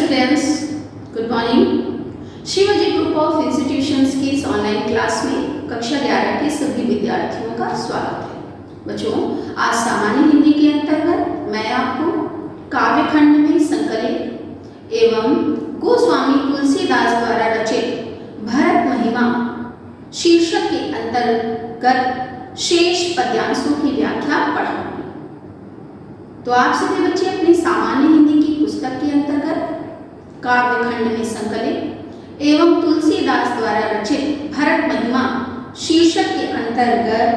Students, good morning. Shivaji group of institutions की इस online class में कक्षा 11 के सभी विद्यार्थियों का स्वागत है। बच्चों, आज सामान्य हिंदी के अंतर्गत मैं आपको काव्यखंड में संकलित एवं गोस्वामी तुलसीदास द्वारा रचित भरत महिमा शीर्षक के अंतर्गत शेष पद्यांशों की व्याख्या पढ़ाऊंगी। तो आप सभी बच्चे अपनी सामान्य हिंदी की पुस्तक के अंतर्गत काव्यखंड में संकलित एवं तुलसीदास द्वारा रचित भरत महिमा शीर्षक के अंतर्गत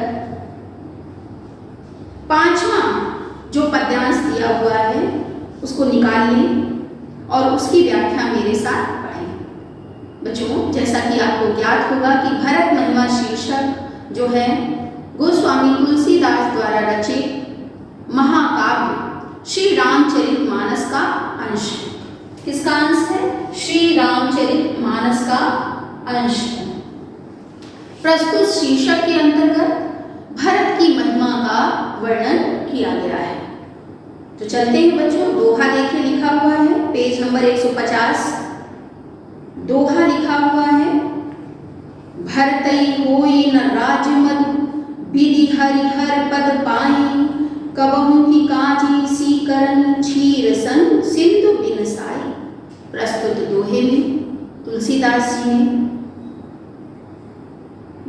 पांचवा जो पद्यांश दिया हुआ है उसको निकाल लें और उसकी व्याख्या मेरे साथ पढ़ें। बच्चों, जैसा कि आपको ज्ञात होगा कि भरत महिमा शीर्षक जो है गोस्वामी तुलसीदास द्वारा रचित महाकाव्य श्री रामचरितमानस का अंश है। किसका अंश है? श्री रामचरितमानस का अंश है। प्रस्तुत शीर्षक के अंतर्गत भरत की महिमा का वर्णन किया गया है। तो चलते हैं बच्चों, दोहा देखिए लिखा हुआ है पेज नंबर 150। दोहा लिखा हुआ है, भरतई होई न राजमद विधि हरिहर पद पाई, कबहू की काजी सी करन क्षीर सन सिंधु बिनसाई। प्रस्तुत दोहे में तुलसीदास जी ने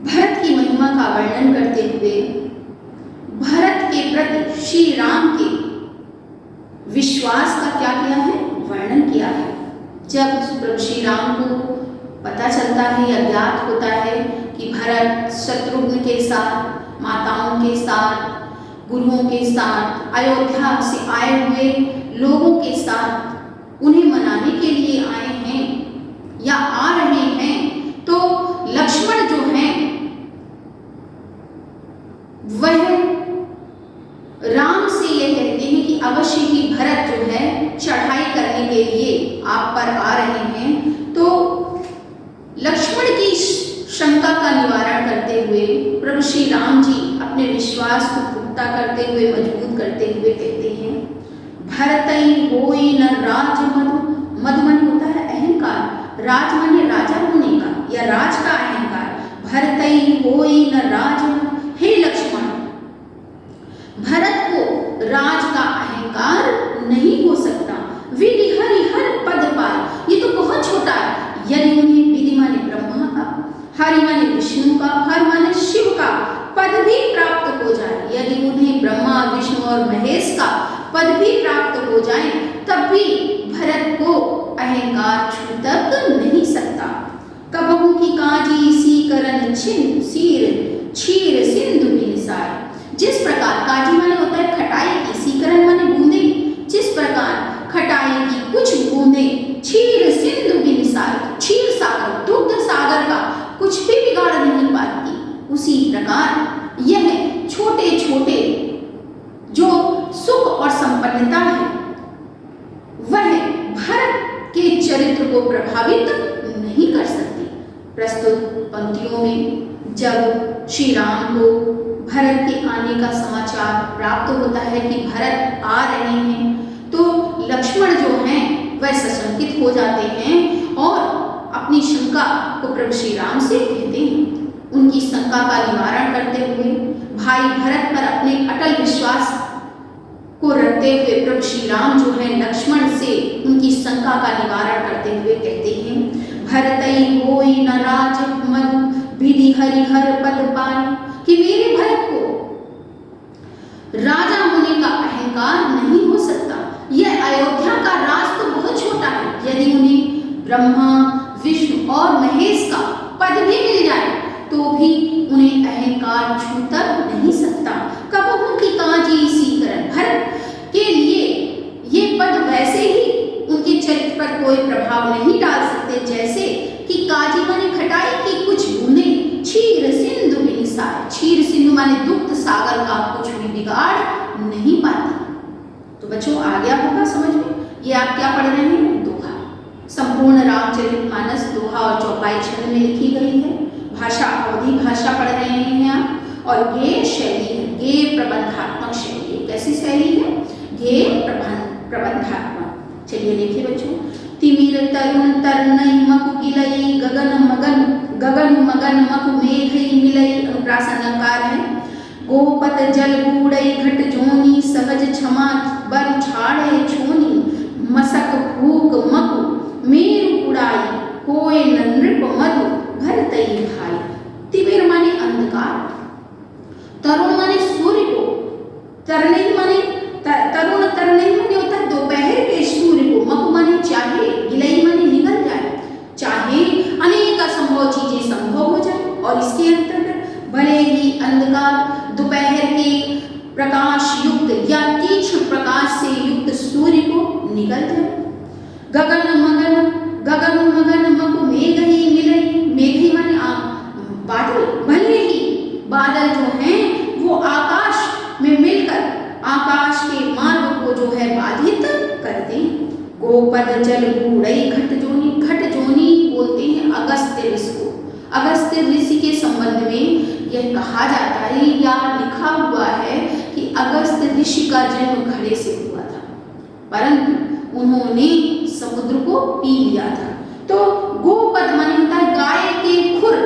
भरत की महिमा का वर्णन करते हुए भरत के प्रति श्री राम के विश्वास का क्या किया है? वर्णन किया है। जब प्रभु श्री राम को पता चलता है या ज्ञात होता है कि भरत शत्रुघ्न के साथ, माताओं के साथ, गुरुओं के साथ, अयोध्या से आए हुए लोगों के साथ उन्हें मनाने के लिए आए हैं या आ रहे हैं, तो लक्ष्मण जो हैं वह राम से ये कहते हैं कि अवश्य ही भरत जो है चढ़ाई करने के लिए आप पर आ रहे हैं। तो लक्ष्मण की शंका का निवारण करते हुए प्रभु श्री राम जी अपने विश्वास को पुख्ता करते हुए, मजबूत करते हुए कहते हैं, भरतई होई न राज मधु। मधु माने होता है अहंकार, राज माने राजा होने का या राज का अहंकार। भरतई होई न राज मधु। हे लक्ष्मण, भरत को राज का अहंकार नहीं हो सकता। विधि हरिहर पद पाए, ये तो बहुत छोटा है। यदि उन्हें विधि माने ब्रह्मा का, हरि माने विष्णु का, हर माने शिव का पद भी प्राप्त हो जाए, यदि उन्हें ब्रह्मा, विष्णु और महेश का पद भी प्राप्त हो जाए, तब भी भरत को अहंकार छू तक नहीं सकता। कबहू की काजी सी करन छिन सीर क्षीर सिंधु बिनसाई। जिस प्रकार काजी माने होता है खटाई की, सीकरण माने बूंदे, जिस प्रकार खटाई की कुछ बूंदे क्षीर सिंधु बिनसाई, क्षीर सागर, दुग्ध सागर का कुछ भी बिगाड़ नहीं पाती, उसी प्रकार यह छोटे छोटे जो सुख और संपन्नता है वह भरत के चरित्र को प्रभावित नहीं कर सकती। प्रस्तुत पंक्तियों में जब श्री राम को भरत के आने का समाचार प्राप्त होता है कि भरत आ रहे हैं, तो लक्ष्मण जो हैं वह सशंकित हो जाते हैं और अपनी शंका को प्रभु श्री राम से कहते हैं। उनकी शंका का निवारण करते हुए भाई भरत पर अपने अटल विश्वास को रखते हुए प्रभु श्री राम जो है लक्ष्मण से उनकी शंका का निवारण करते हुए कहते हैं, भरतई होई न राज मधु विधि हरिहर पद पाए, कि मेरे भरत को राजा होने का अहंकार नहीं हो सकता। यह अयोध्या का राज तो बहुत छोटा है, यदि उन्हें ब्रह्मा, विष्णु और महेश का पद भी मिल जाए तो भी उन्हें अहंकार छू तक नहीं सकता। कबहू की काजी सी करन, भरत के लिए ये पद वैसे ही उनके चरित्र पर कोई प्रभाव नहीं डाल सकते, जैसे कि काजी माने खटाई की कुछ बूंदे क्षीर सिंधु बिनसाई। क्षीर सिंधु माने दुग्ध सागर का कुछ भी बिगाड़ नहीं पाती। तो बच्चों, आ गया होगा समझ में? ये आप क्या पढ़ रहे हैं? दोहा। संपूर्ण रामचरितमानस दोहा और चौपाई छंद में लिखी गई है। भाषा अवधि भाषा पढ़ रहे हैं आप, और गेय शैली है, गेय प्रबंधात्मक शैली। कैसी शैली है? गेय प्रबंधात्मक। चलिए देखिए बच्चों, तरुण तरनई मकु गिलई गगन मगन मकु मेघई मिलई। अनुप्रास अलंकार है। गोपत जल बूढ़ई घट जोनी सहज क्षमा बर छाड़े छोनी। मसक भूक मकु मेरु उड़ाई कोय नृप मधु भरतई भाई। तिमिर माने अंधकार, तरुण माने सूर्य को, तरनई माने तरुण तरनई माने होता है दोपहर के सूर्य को, मकु माने चाहे, गिलई माने निकल जाए, चाहे अनेक असंभव चीजें संभव हो जाए। और इसके अंतर्गत भले ही अंधकार दोपहर के प्रकाश युक्त या तीक्ष्ण प्रकाश से युक्त सूर्य को निकल जाए। गगन मगन मकु मेघई मिलई। मेघई माने बादल, भले ही बादल जो हैं वो आकाश में मिलकर आकाश के मार्ग को जो है बाधित कर दें। गोपद जल बूढ़ई घट जोनी। घट जोनी बोलते हैं अगस्त्य ऋषि को। अगस्त्य ऋषि के संबंध में यह कहा जाता है या लिखा हुआ है कि अगस्त्य ऋषि का जन्म घड़े से हुआ था, परंतु उन्होंने समुद्र को पी लिया था। तो गोपद माने होता है गाय के खुर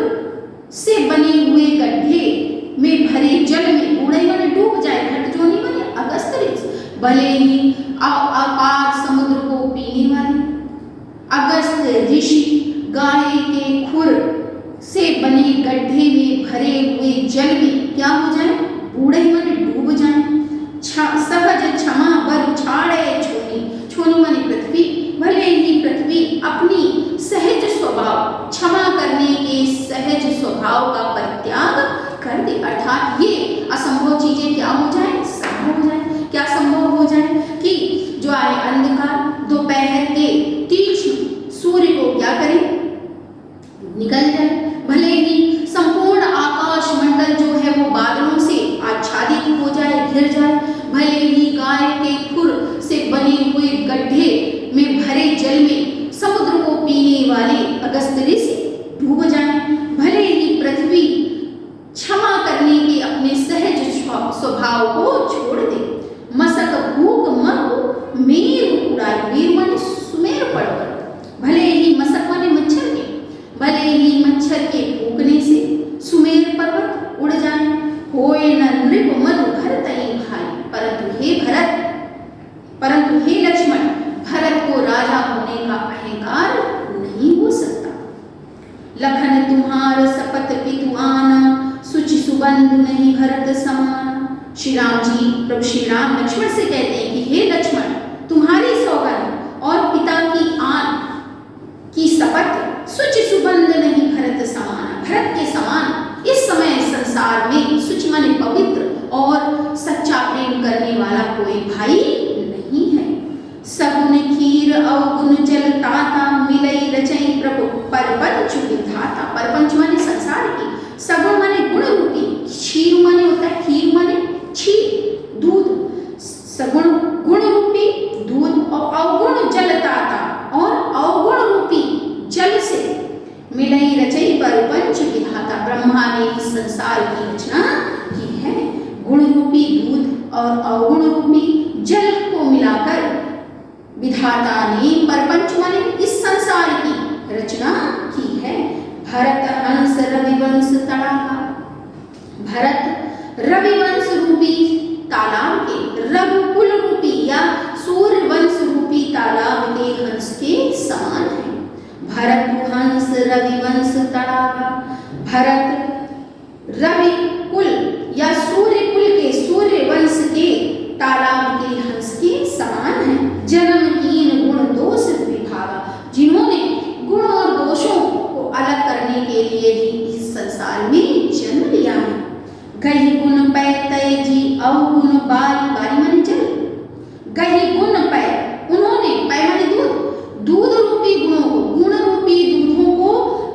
से बने हुए गड्ढे में भरे जल में बूढ़ई माने डूब जाए। घट जोनी माने अगस्त्य ऋषि, भले ही अपार समुद्र को पीने वाले अगस्त्य ऋषि गाय के खुर से बने गड्ढे में भरे हुए जल में क्या हो जाए, बूढ़ई माने डूब जाए। सहज क्षमा बर छाड़े छोनी। छोनी माने पृथ्वी, भले ही पृथ्वी अपनी सहज स्वभाव, क्षमा करने के सहज स्वभाव का परित्याग कर दे, अर्थात ये असंभव चीजें क्या हो जाए, संभव हो जाए। क्या संभव हो जाए कि जो आए अंधकार दोपहर के तीक्ष्ण सूर्य को क्या करे, निकल जाए। भले ही संपूर्ण आकाश मंडल जो है वो बादलों से आच्छादित हो जाए, घिर जाए। भले ही गाय के खुर से बने हुए गड्ढे में भरे जल में समुद्र को पीने वाले अगस्त्य ऋषि डूब जाए। भले ही पृथ्वी क्षमा करने के अपने सहज स्वभाव को छोड़ दे। मसक भूक मकु मेरु उड़ाई। मेरु माने सुमेर पर्वत, भले ही मसक माने मच्छर के, भले ही मच्छर के फूंकने से सुमेर पर्वत उड़ जाए। होए न नृप मधु भरतई भाई। परंतु हे लक्ष्मण, भरत को राजा होने का अहंकार नहीं हो सकता। लखन तुम्हार सपत पितु आना सुचि सुबंध नहीं भरत समान। श्री राम जी, प्रभु श्री राम लक्ष्मण से कहते हैं कि हे लक्ष्मण, तुम्हारी सौगंध और पिता की आन की शपथ सुचि सुबंध नहीं भरत समान। भरत के समान इस समय संसार में सुचि माने पवित्र और सच्चा प्रेम करने वाला कोई भाई नहीं है। सगुन खीर अवगुण जल ताता मिलई रचई प्रभु परपंच विधाता। परपंच माने संसार की, सगुण माने गुण रूपी, क्षीर माने होता है खीर माने क्षीर दूध, सगुण गुण रूपी दूध और अवगुण जल ताता और अवगुण रूपी जल से मिलई रचई परपंच विधाता। ब्रह्मा ने इस संसार की रचना की है। गुण रूपी दूध और अवगुण रूपी जल को मिलाकर विधाता ने परपंच माने इस संसार की रचना की है। भरत हंस रविवंश तड़ाका। भरत रविवंश रूपी तालाब के, रघुकुल रूपी या सूर्यवंश रूपी तालाब के हंस के समान है। भरत हंस रविवंश तड़ाका। भरत रवि कुल या सूर्य कुल के, सूर्यवंश के तालाब के हंस के समान है। जन्म कीन गुण दोष विभागा। जिन्होंने गुण और दोषों को अलग करने के लिए ही इस संसार में जन्म लिया है। गही गुण पै तय जी अवगुण बारी। बारी माने जल। गही गुण पै, उन्होंने, पै माने दूध, दूध रूपी गुणों को, गुण रूपी दूधों को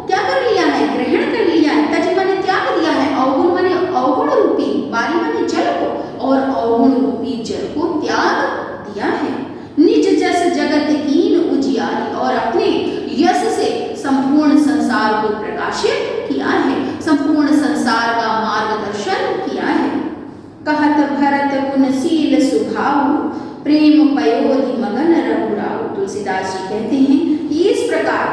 क्या कर लिया है, ग्रहण कर लिया है। तज माने त्याग दिया है। अवगुण माने अवगुण रूपी, बारी माने जल को, और अवगुण रूपी जल को त्याग दिया है। निज जस जगत कीन उजियारी। और अपने यश से संपूर्ण संसार को प्रकाशित किया है, संपूर्ण संसार का मार्गदर्शन किया है। कहत भरत गुणशील स्वभाव प्रेम पयोधि मगन रघुराव। तुलसीदास जी कहते हैं कि इस प्रकार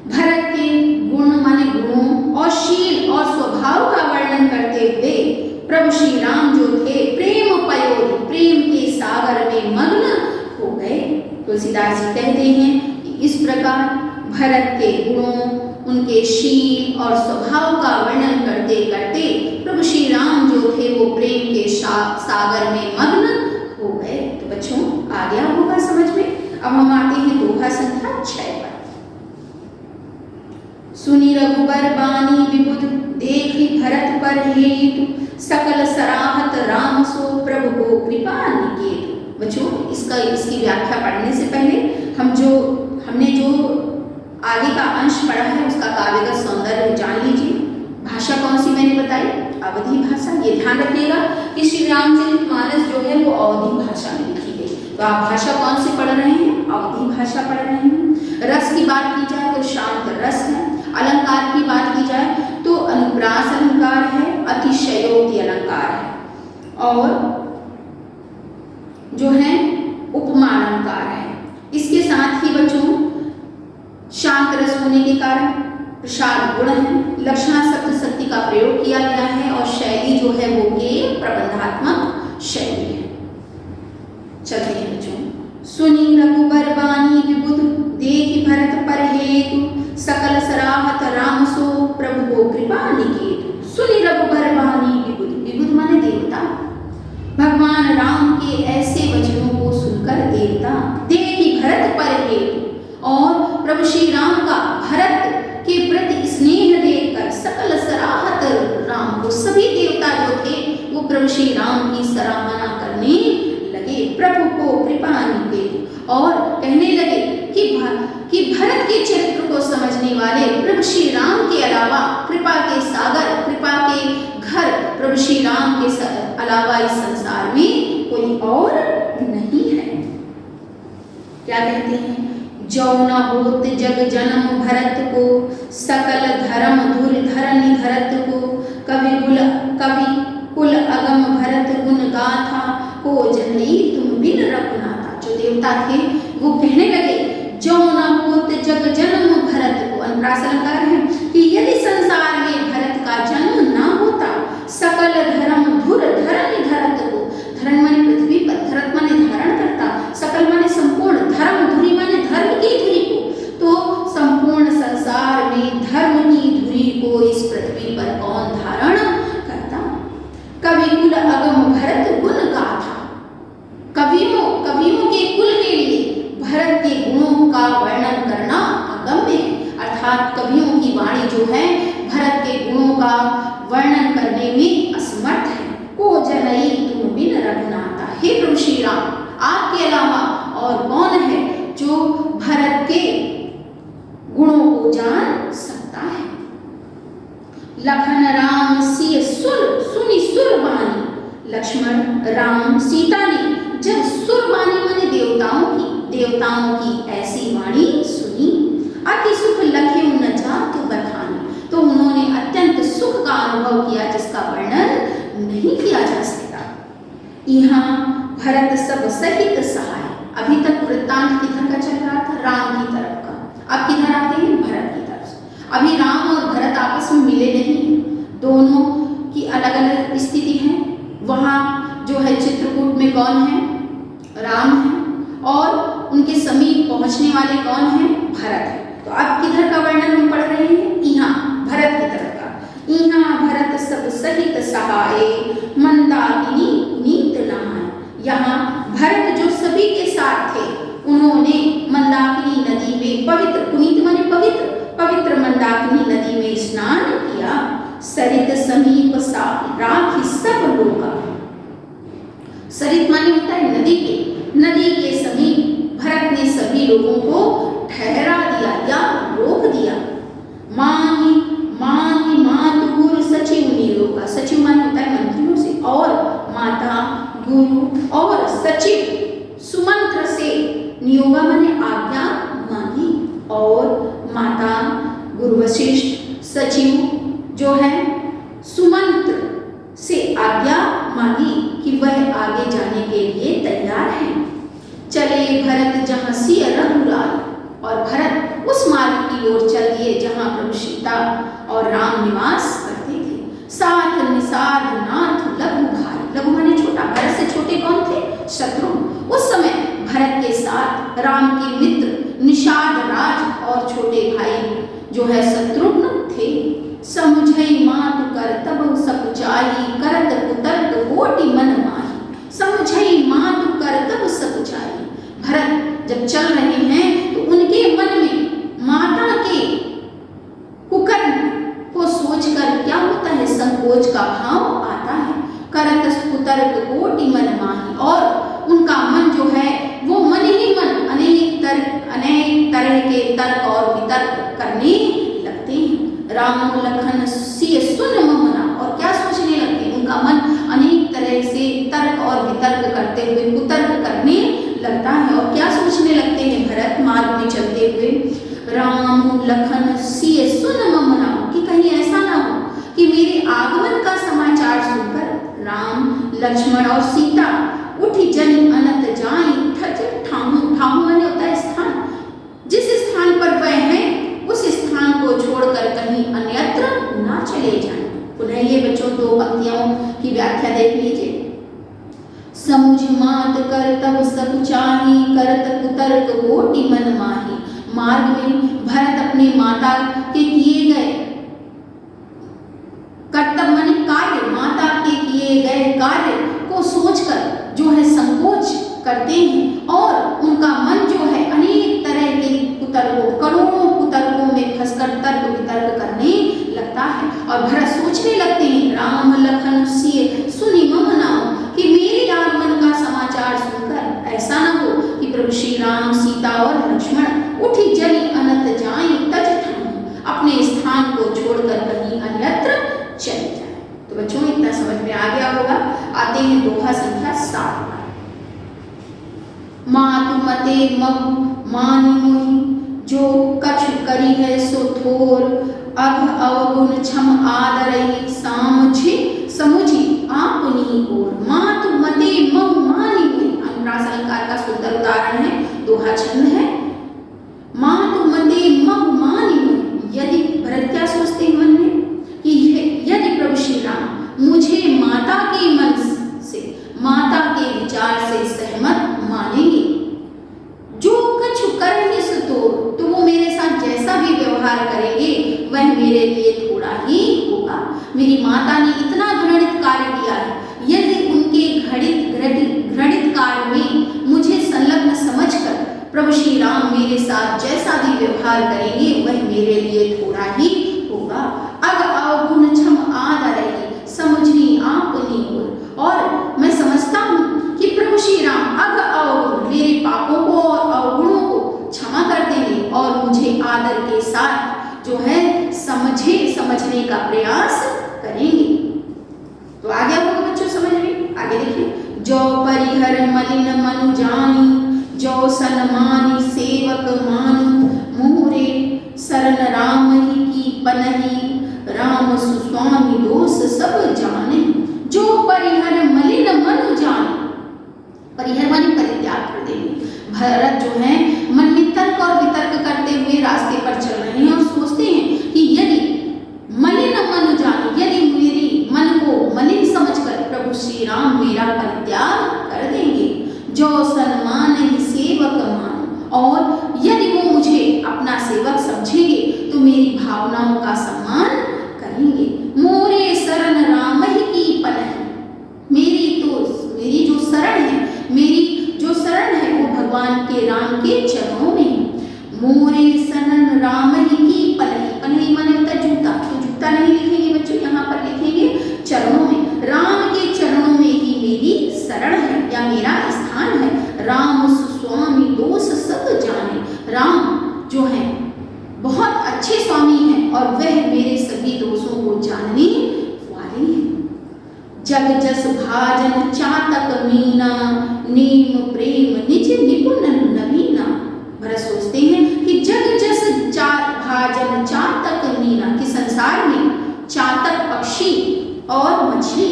भरत के गुण माने गुणों और शील और स्वभाव का वर्णन करते हुए प्रभु श्री राम जो थे प्रेम पयोधि प्रेम के सागर में मग्न हो गए। तुलसीदास जी कहते हैं कि इस प्रकार भरत के गुणों उनके शील और स्वभाव का वर्णन करते करते प्रभु श्री राम जो थे वो प्रेम के सागर में मग्न हो गए। तो बच्चों आ गया होगा समझ में। अब हम आते हैं दोहा संख्या 6 पर। सुनी रघुबर बानी विबुध देखी भरत पर हेतु सकल सराहत राम सो प्रभु को कृपा निकेतु। बच्चों इसकी व्याख्या पढ़ने से पहले हमने जो आगे का अंश पढ़ा है उसका काव्यगत सौंदर्य जान लीजिए। भाषा कौन सी मैंने बताई? अवधी भाषा। ये ध्यान रखिएगा कि श्री रामचरितमानस जो है वो अवधी भाषा में लिखी गई। तो आप भाषा कौन सी पढ़ रहे हैं? अवधी भाषा पढ़ रहे हैं। रस की बात की जाए तो शांत रस है। अलंकार की बात की जाए तो अनुप्रास अलंकार है, अतिशयोक्ति अलंकार है और जो है उपमा अलंकार है। इसके साथ ही बच्चों शांत रस होने के कारण प्रसाद गुण है, लक्षणा सप्तशती का प्रयोग किया गया है और शैली जो है वो के प्रबंधात्मक शैली है। चलते हैं बच्चों। सुनी रघुबर बानी विबुध देखि भरत पर हेतु सकल सराहत राम सो प्रभु को कृपा निकेतु। सुनी रघुबर बानी विबुध, विबुध माने देवता। भगवान राम के ऐसे वचनों को सुनकर देवता देखि भरत पर हेतु और प्रभु श्री राम का भरत के प्रति स्नेह देखकर सकल सराहत राम को सभी देवता जो थे वो प्रभु श्री राम की सराहना करने लगे। प्रभु को कृपा निकेतु और कहने लगे कि भरत के चरित्र को समझने वाले प्रभु श्री राम के अलावा कृपा के सागर, कृपा के घर प्रभु श्री राम के अलावा इस संसार में कोई और नहीं है। क्या कहते हैं? जो न होत जग जन्म भरत को सकल धर्म धुर धरनि धरत को कवि कुल अगम भरत गुण गाथा को जनई तुम बिन रघुनाथा। जो देवता थे वो कहने लगे जो न होत जग जन्म भरत को, अनुप्रास अलंकार है कि यदि संसार में भरत का जन्म ना होता सकल धर्म धुर धरनि धरत को, धरण माने पृथ्वी पर, धरत माने धारण करता, सकल माने संपूर्ण, धर्म धुरी माने धर्म की धुरी को, तो संपूर्ण संसार में धर्म की धुरी को इस पृथ्वी पर कौन धारण करता? कवि कुल अगम भरत गुण गाथा। कवियों के कुल के लिए भरत के गुणों का वर्णन करना अगम्य है, अर्थात कवियों की वाणी जो है भरत के गुणों का वर्णन करने में असमर्थ है। को जनई तुम बिन रघुनाथा। हे प्रभु श्री राम, आपके अलावा और कौन है जो भरत के गुणों को जान सकता है? लखन राम सिय सुनी सुरबानी। लक्ष्मण राम सीता ने जब सुरबानी माने देवताओं की ऐसी वाणी सुनी, अति सुख लखे न जातु बखानी, तो उन्होंने अत्यंत सुख का अनुभव किया जिसका वर्णन नहीं किया जा सकता। यहाँ भरत सब सहित सहाय। अभी तक वृत्तांत किधर का चल रहा था? राम की तरफ का। अब किधर आते हैं? भरत की तरफ से। अभी राम और भरत आपस में मिले नहीं, दोनों की अलग अलग स्थिति है। वहाँ जो है चित्रकूट में कौन है? राम है और उनके समीप पहुंचने वाले कौन है? भरत है। तो अब किधर का वर्णन हम पढ़ रहे हैं? यहाँ भरत की तरफ का। यहाँ भरत सब सहित सहाय मंदाकिनी पुनीत नहाय। यहाँ भरत जो सभी के साथ थे उन्होंने मंदाकिनी नदी में पवित्र, पुनीत माने पवित्र मंदाकिनी नदी में स्नान किया। सरित समीप सा राखी सब लोगा। सरित माने होता है नदी के समीप भरत ने सभी लोगों को ठहरा दिया या रोक दिया। मांगी मातुर सचिव निरोगा। सचिव माने होता है मंत्रियों से, और माता गुरु और सचिव सुमंत्र से, नियोगा माने आज्ञा मांगी, और माता गुरु वशिष्ठ सचिव जो है सुमंत्र से आज्ञा मांगी कि वह आगे जाने के लिए चले भरत जहाँ सिय रघुराई, और भरत उस मार्ग की ओर चल दिए जहाँ प्रभु सीता और राम निवास करते थे। साथ निषाद नाथ लघु भाई, लघु माने छोटा, भरत से छोटे कौन थे? शत्रुघ्न। उस समय भरत के साथ राम के मित्र निषाद राज और छोटे भाई जो है शत्रुघ्न थे। समझई मातु कर तब सकुचाई, करत कुतर्क कोटि मन माही। समझई मातु कर तब सकुचाई, भरत जब चल रहे हैं तो उनके मन में माता के कुकर्म को सोचकर क्या होता है? संकोच का भाव आता है। करत कुतर्क कोटि मन माही, और उनका मन जो है वो मन ही मन अनेक तरह के तर्क और वितर्क करने लगते हैं। राम लखन सिय सुन ममना, और क्या सोचने लगते हैं? उनका मन अनेक तरह से तर्क और वितर्क करते हुए कुतर्क करने लगता है। और क्या सोचने लगते हैं भरत मार्ग में चलते हुए? राम लखन सिय सुन ममना, कि कहीं ऐसा ना हो कि मेरे आगमन का समाचार सुनकर राम लक्ष्मण और सीता उठी जनि अनत जाई ठज ठाहु। ठाहु माने होता है स्थान, जिस स्थान पर वह हैं उस स्थान को छोड़कर कहीं अन्यत्र ना चले जाएं। पुनः ये बच्चों दो पंक्तियों की व्याख्या देख लीजिए। समुझ मात कर तब सकुचाही, करत कुतर्क कोटि मन माही। मार्ग में भरत अपने माता के किए गए कर्तव्य माने कार्य, माता के किए गए कार्य को सोचकर जो है संकोच करते हैं, और उनका मन जो है अनेक तरह के कुतर्कों, करोड़ों कुतर्कों में फंसकर तर्क वितर्क करने लगता है। और भरत सोचने लगते हैं, राम लखन सिय सुनि मम नाम, कि मेरे आगमन का समाचार सुनकर ऐसा न हो कि प्रभु श्री राम सीता और लक्ष्मण उठी जनि अनत जाई तज ठाहु, अपने स्थान को छोड़कर कहीं अन्यत्र चले जाए। तो बच्चों इतना समझ में आ गया होगा। आते हैं दोहा संख्या 7 पर। मातु मते मम मानि मोहि, जो कछु करी है सो थोर। अघ अवगुण क्षम आदरहि, सामझि समुझि आपनी ओर। मातु मते मम मानि मोहि, अनुप्रास अलंकार का सुंदर उदाहरण है, दोहा छंद है। मातु मते मम मानि मोहि, यदि भरत क्या सोचते हैं मन में कि यदि प्रभु श्री राम मुझे माता के मन से, माता के विचार से सहमत मानेंगे, जो कछु करेंगे सो तो वो मेरे साथ जैसा भी व्यवहार करेंगे वह मेरे लिए थोड़ा ही होगा। मेरी माता ने इतना घृणित कार्य किया है, यदि उनके घृणित कार्य में मुझे संलग्न समझकर प्रभु श्री राम मेरे साथ जैसा भी व्यवहार करेंगे वह मेरे लिए थोड़ा ही होगा। अग अवगुण क्षम आदरहि, समझी आपनी ओर, और मैं समझता हूँ कि प्रभु श्री राम अग अवगुण, मेरे पापों को और अवगुणों को क्षमा कर देंगे और मुझे आदर के साथ जो है समझने का प्रयास करेंगे। तो आगे आपको बच्चों समझ में आगे देखिए। जो परिहर मलिन मनु जानी, जो सन्मानी सेवक मानु। मोरे शरण राम ही की पनहि, राम सुस्वामी दोष सब जाने। जो परिहर मलिन मनु जानी, परिहर माने परित्याग कर देंगे। भरत जो है मन में तर्क और वितर्क करते हुए रास्ते पर चल रहे हैं और सोचते हैं कि यदि मलिन मनु जानी, यदि मेरी मन को मलिन समझकर प्रभु श्री राम मेरा परित्याग कर देंगे। जो सन्मान ही सेवक मान, और यदि वो मुझे अपना सेवक समझेंगे तो मेरी भावनाओं का सम्मान करेंगे। मोरे शरण राम ही की पनहि, मेरी जो शरण है, मेरी जो शरण है वो भगवान के राम के चरणों में है। मोरे शरण राम ही की पनहि, पनहि माने होता है जूता, तो जूता नहीं लिखेंगे बच्चों, यहाँ पर लिखेंगे चरणों में। राम के चरणों में ही मेरी शरण है या मेरा स्थान है। राम सुस्वामी दोष सब जाने, राम जो है बहुत अच्छे स्वामी हैं और वह मेरे सभी दोषों को जानने वाले हैं। जग जस भाजन चातक मीना, नेम प्रेम निज निपुण नवीना। भरत सोचते हैं कि जग जस भाजन चातक मीना, कि संसार में चातक पक्षी और मछली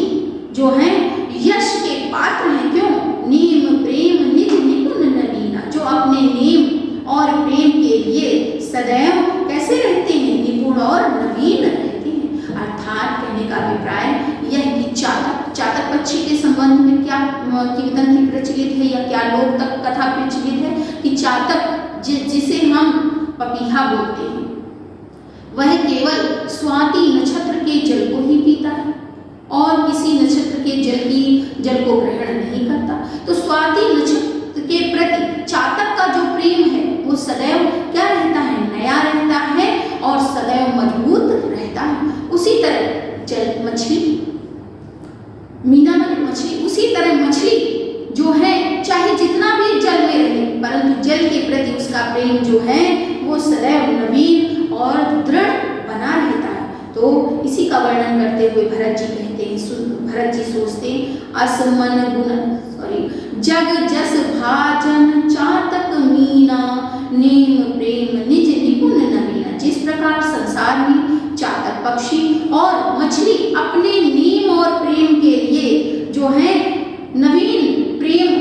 जो हैं यश के पात्र हैं। क्यों? नेम प्रेम निज निपुण नवीना, जो अपने नेम और प्रेम के लिए सदैव कैसे रहते हैं, निपुण और नवीन रहते हैं। अर्थात कहने का अभिप्राय यह कि चातक पक्षी के संबंध में क्या किंवदंती प्रचलित है या क्या लोक तक कथा प्रचलित है कि चातक जिसे हम पपीहा बोलते हैं वह केवल स्वाति नक्षत्र के जल को ही पीता है और किसी नक्षत्र के जल को ग्रहण नहीं करता। तो स्वाति नक्षत्र के प्रति चातक का जो प्रेम है वो सदैव क्या रहता है, नया रहता है और सदैव मजबूत रहता है। उसी तरह जल मछली, मीना मछली, उसी तरह मछली जो है चाहे जितना भी जल में रहे परंतु जल के प्रति उसका प्रेम जो है वो सदैव नवीन और दृढ़ बना रहता है। तो इसी का वर्णन करते हुए भरत जी कहते हैं, भरत जी सोचते असमन गुण जग जस भाजन चातक मीना नेम प्रेम निज निपुण नवीना। जिस प्रकार संसार में चातक पक्षी और मछली अपने नेम और प्रेम के लिए जो है नवीन प्रेम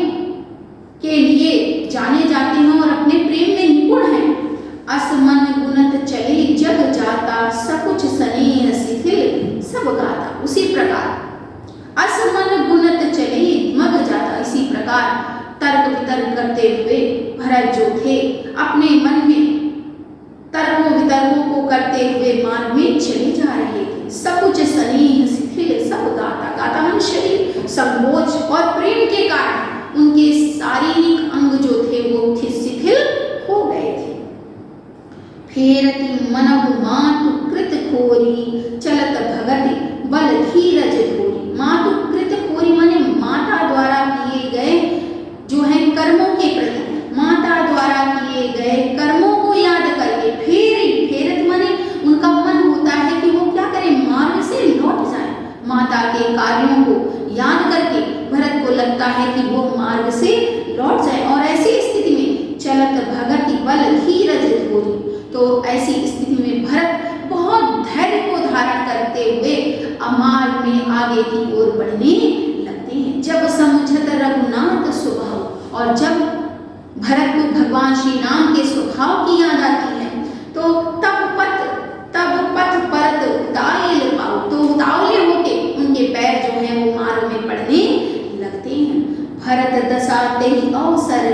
के लिए जाने जाते हैं और अपने प्रेम में निपुण हैं। असमन गुणत चले जग जाता सकुच स्नेह शिथिल सब गाता। उसी प्रकार असमन गुणत चले मग जाता, इसी प्रकार तर्क वितर्क करते हुए भरत जो थे अपने मन में तर्कों वितर्कों को करते हुए मार्ग में चले जा रहे थे। सकुच स्नेह शिथिल सब गाता, गाता मन शरीर संकोच और प्रेम के कारण उनके शारीरिक अंग जो थे वो शिथिल हो गए थे। फेरती मनहु मातु कृत खोरी चलत भगति बल धीरज धोरी। मातु कृत खोरी माने माता द्वारा किए गए जो है कर्मों के प्रति, माता द्वारा किए गए कर्मों को याद करके फेरत माने उनका मन होता है कि वो क्या करें, मार्ग से लौट जाए। माता के कार्यों को याद करके भरत को लगता है कि वो मार्ग से लौट जाए और ऐसी स्थिति में चलत भगति बल धीरज धोरी। तो ऐसी स्थिति में भरत बहुत धैर्य को धारण करते हुए मार्ग में आगे की ओर बढ़ने लगते हैं। जब समुझत रघुनाथ स्वभाव, और जब भरत को भगवान श्री राम के स्वभाव की याद आती है तो तब पथ परत उतावले पाओ, तो उतावले होके उनके पैर जो हैं वो मार्ग में पड़ने लगते हैं। भरत दशा तेहि अवसर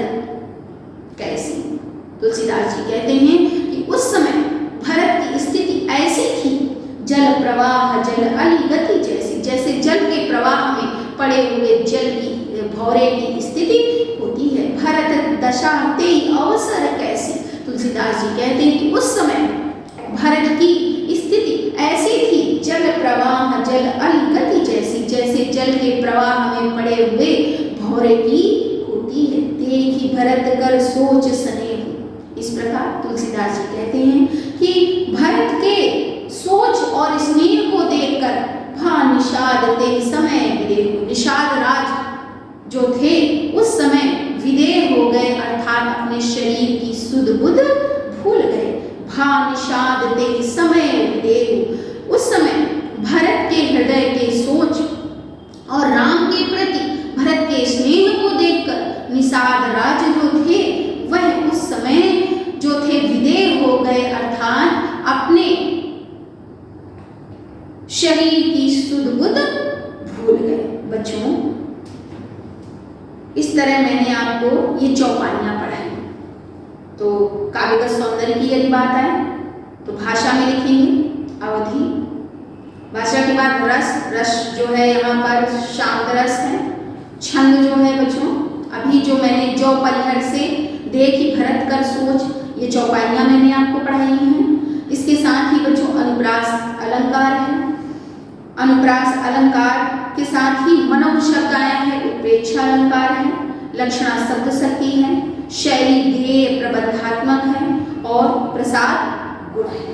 कैसी। तुलसीदास जी कहते हैं कि उस समय भरत की स्थिति ऐसी थी, जल प्रवाह जल अली गति जैसी, जैसे जल के प्रवाह में पड़े हुए जल की भौरे की स्थिति होती है। भरत दशा तेहि अवसर कैसी। तुलसीदास जी कहते हैं कि उस समय भरत की स्थिति ऐसी थी, जल प्रवाह जल अली गति जैसी, जैसे जल के प्रवाह में पड़े हुए भौरे की होती है। देखी भरत कर सोच स्नेह। इस प्रकार तुलसीदास जी कहते हैं कि भरत के सोच और स्नेह को देखकर भा निषाद ते समय विदेह। निषाद राज जो थे उस समय विदेह हो गए, अर्थात अपने शरीर की सुध बुध भूल गए। भा निषाद ते समय विदेह। उस समय भरत के हृदय के सोच और राम के प्रति भरत के स्नेह को देखकर निषाद राज जो थे वह उस समय जो थे विदेह हो गए, अर्थात अपने शरीर की सुध बुध भूल गए। बच्चों, इस तरह मैंने आपको ये चौपाइयां पढ़ाई। तो काव्यगत सौंदर्य की यदि बात आए तो भाषा में लिखेंगे अवधि, भाषा के बाद रस जो है यहाँ पर शांत रस है। छंद जो है बच्चों, अभी जो मैंने जो परिहर से देखी भरत कर सोच, ये चौपाइयां मैंने आपको पढ़ाई हैं। इसके साथ ही बच्चों अनुप्रास अलंकार है। अनुप्रास अलंकार के साथ ही मनव शब्द आया है, उत्प्रेक्षा अलंकार है, लक्षणा शब्द शक्ति है, शैली ध्येय प्रबंधात्मक है और प्रसाद गुण है।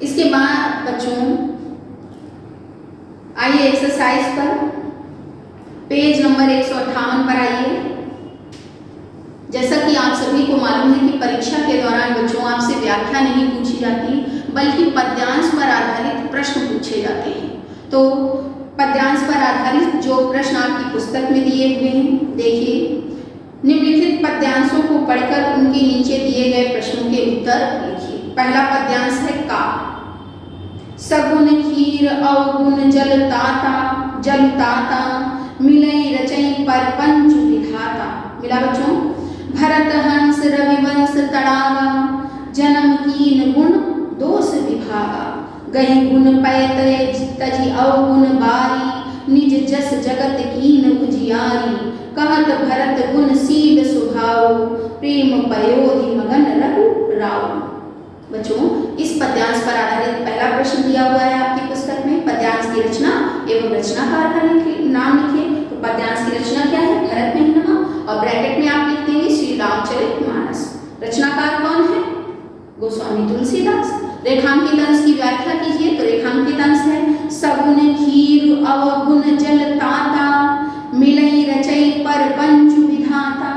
इसके बाद बच्चों आइए एक्सरसाइज पर, पेज नंबर 158 पर आइए। जैसा कि आप सभी को मालूम है कि परीक्षा के दौरान बच्चों आपसे व्याख्या नहीं पूछी जाती बल्कि पद्यांश पर आधारित प्रश्न पूछे जाते हैं। तो पद्यांश पर आधारित जो प्रश्न आपकी पुस्तक में दिए हुए हैं, देखिए निम्नलिखित पद्यांशों को पढ़कर उनके नीचे दिए गए प्रश्नों के उत्तर लिखिए। पहला पद्यांश है का। सगुन खीर अवगुण जलताता मिलई रचई परपंच विधाता। मिला बच्चों? भरत हंस रविवंश तड़ागा जन्म कीन गुण दोष विभागा। गही गुण पय तजी अवगुण बारी निज जस जगत कीन उजियारी। कहत भरत गुण शील स्वभाव प्रेम पयोधि मगन रघु राव। बच्चों, इस पद्यांश पर आधारित पहला प्रश्न दिया हुआ है आपकी पुस्तक में। पद्यांश की रचना एवं रचनाकार का नाम लिखिए। तो पद्यांश की रचना क्या है? भरत महीनमा, और ब्रैकेट में आप लिख देंगे श्री रामचरितमानस। रचनाकार कौन है? गोस्वामी तुलसीदास। रेखांकित अंश की व्याख्या कीजिए। तो रेखांकित अंश है सगुन खीर अवगुण जलताता मिलई रचई परपंच विधाता।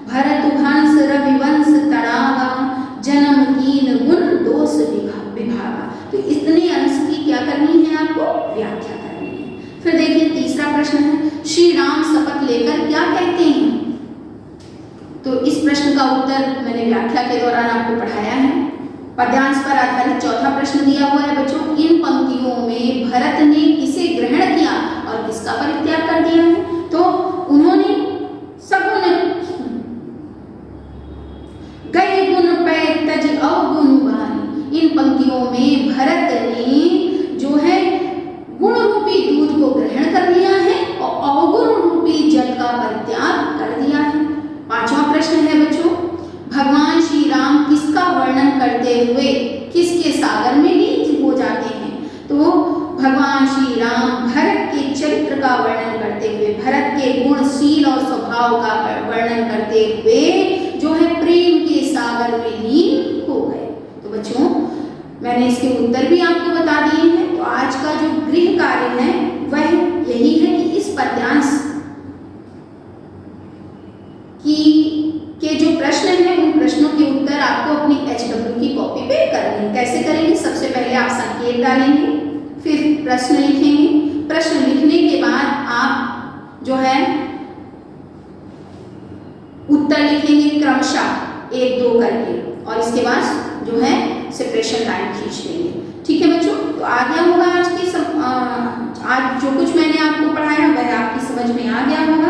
भरत हंस रविवंश तड़ागा जन्म कीन गुण दोष विभागा। तो इतने अंश की क्या करनी है आपको? व्याख्या करनी है। फिर देखिए तीसरा प्रश्न है श्री राम शपथ लेकर क्या कहते हैं? तो इस प्रश्न का उत्तर मैंने व्याख्या के दौरान आपको पढ़ाया है। पद्यांश पर आधारित चौथा प्रश्न दिया हुआ है बच्चों। इन पंक्तियों में भरत ने किसे ग्रहण किया और किसका परित्याग कर दिया है? तो उन्होंने सगुन गए गुण पै तज अवगुण बारी। इन पंक्तियों में भरत ने जो है गुण रूपी दूध को ग्रहण कर लिया है और अवगुण रूपी जल का परित्याग कर दिया है। पांचवा प्रश्न है बच्चों, भगवान श्री राम किसका वर्णन करते हुए किसके सागर में लीन हो जाते हैं? तो भगवान श्री राम भरत के चरित्र का वर्णन करते हुए, भरत के गुणशील और स्वभाव का वर्णन करते हुए जो है प्रेम के सागर में लीन हो गए। तो बच्चों, मैंने इसके उत्तर भी आपको बता दिए हैं। तो आज का जो गृह कार्य है वह यही है कि इस पद्यांश के जो प्रश्न हैं उन प्रश्नों के उत्तर आपको अपनी HW की कॉपी पे करनी है। कैसे करेंगे? सबसे पहले आप संकेत डालेंगे, फिर प्रश्न लिखेंगे। प्रश्न लिखने के बाद आप जो है उत्तर लिखेंगे क्रमशः 1-2 करके, और इसके बाद जो है सेपरेशन लाइन खींच देंगे। ठीक है बच्चों? तो आ गया होगा आज जो कुछ मैंने आपको पढ़ाया वह आपकी समझ में आ गया होगा।